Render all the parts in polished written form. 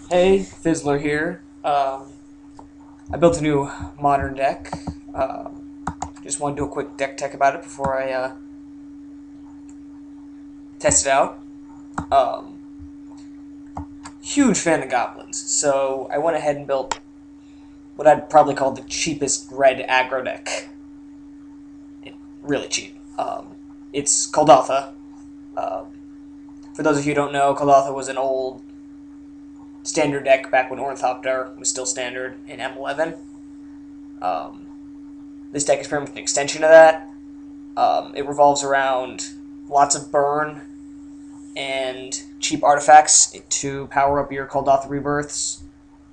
Hey, Fizzler here. I built a new modern deck. Just want to do a quick deck tech about it before I test it out. Um, Huge fan of goblins, so I went ahead and built what I'd probably call the cheapest red aggro deck. Really cheap. It's Kuldotha. For those of you who don't know, Kuldotha was an old standard deck back when Ornithopter was still standard in M11. This deck is pretty much an extension of that. It revolves around lots of burn and cheap artifacts to power up your Kuldotha Rebirths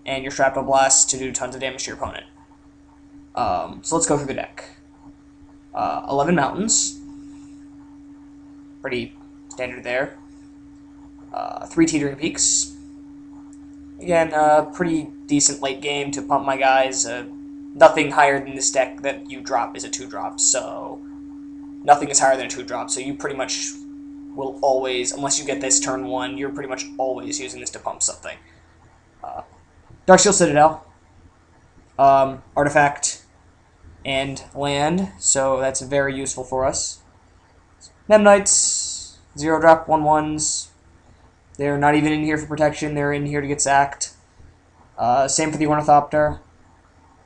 and your Shrapnel Blasts to do tons of damage to your opponent. So let's go through the deck. 11 mountains. Pretty standard there. 3 Teetering Peaks. Again, pretty decent late game to pump my guys. Nothing higher than this deck that you drop is a 2-drop, so nothing is higher than a 2-drop, so you pretty much will always, unless you get this turn 1, you're pretty much always using this to pump something. Darksteel Citadel, Artifact, and Land, so that's very useful for us. Memnites, 0-drop, 1/1s. They're not even in here for protection, they're in here to get sacked. Same for the Ornithopter.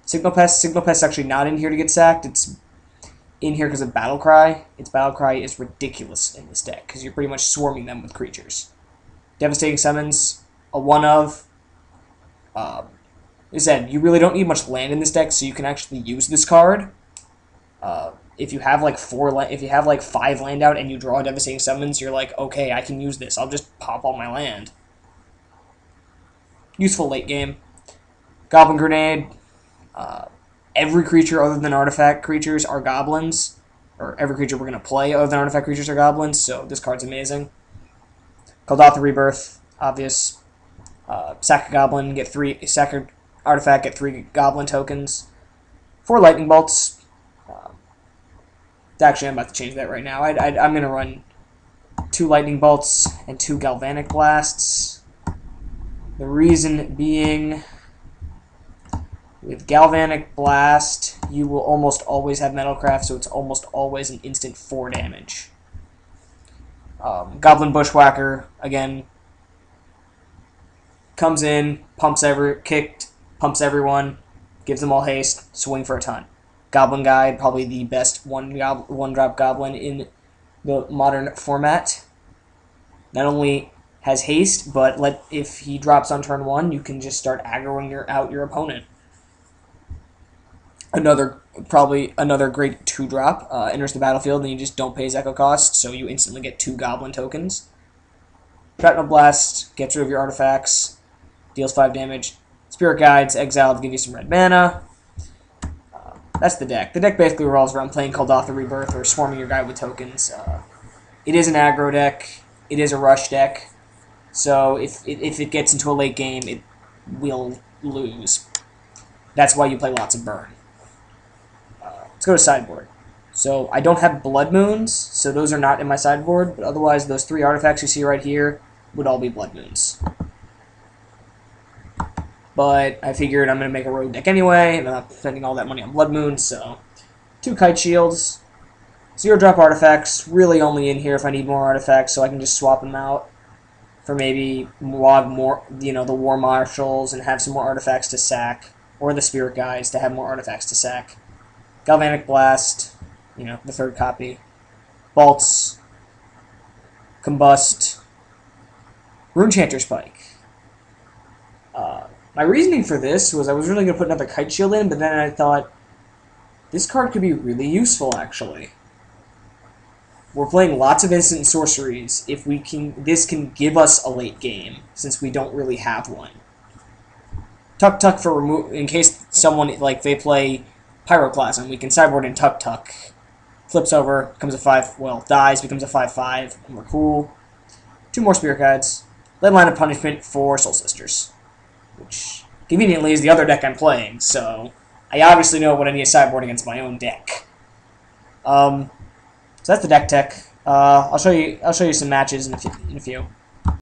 Signal Pest is actually not in here to get sacked, it's in here because of Battle Cry. Its Battle Cry is ridiculous in this deck, because you're pretty much swarming them with creatures. Devastating Summons, a 1-of. Like I said, you really don't need much land in this deck, so you can actually use this card. If you have like 5 land out and you draw Devastating Summons, you're like, okay, I can use this. I'll just pop all my land. Useful late game. Goblin Grenade. Every creature other than artifact creatures are goblins. Or every creature we're going to play other than artifact creatures are goblins, so this card's amazing. Kuldotha Rebirth, obvious. Sack a goblin, sack an artifact, get 3 goblin tokens. 4 lightning bolts. Actually, I'm about to change that right now. I'm going to run 2 lightning bolts and 2 galvanic blasts. The reason being, with Galvanic Blast, you will almost always have Metalcraft, so it's almost always an instant 4 damage. Goblin Bushwhacker, again, comes in, pumps everyone, gives them all haste, swing for a ton. Goblin Guide, probably the best one-drop goblin in the modern format. Not only has haste, but if he drops on turn 1, you can just start aggroing out your opponent. Probably another great 2-drop, enters the battlefield and you just don't pay his echo cost, so you instantly get 2 goblin tokens. Shrapnel Blast gets rid of your artifacts, deals 5 damage. Spirit Guides, exile to give you some red mana. That's the deck. The deck basically revolves around playing Kuldotha Rebirth or swarming your guy with tokens. It is an aggro deck. It is a rush deck. So if it gets into a late game, it will lose. That's why you play lots of burn. Let's go to sideboard. So I don't have Blood Moons, so those are not in my sideboard, but otherwise those 3 artifacts you see right here would all be Blood Moons. But I figured I'm going to make a rogue deck anyway, and I'm not spending all that money on Blood Moons, so 2 Kite Shields, 0-drop artifacts, really only in here if I need more artifacts, so I can just swap them out for maybe more, the War Marshals and have some more artifacts to sack, or the Spirit Guides to have more artifacts to sack. Galvanic Blast, the 3rd copy. Bolts, Combust, Runechanter Spike. My reasoning for this was I was really going to put another Kite Shield in, but then I thought, this card could be really useful, actually. We're playing lots of instant sorceries. This can give us a late game, since we don't really have one. Tuck for in case someone, they play Pyroclasm, we can sideboard in Tuck. Flips over, becomes a 5, dies, becomes a 5/5, and we're cool. 2 more Spirit Guides. Lead Line of Punishment for Soul Sisters, which conveniently is the other deck I'm playing, so I obviously know what I need to sideboard against my own deck. So that's the deck tech. I'll show you some matches in a few.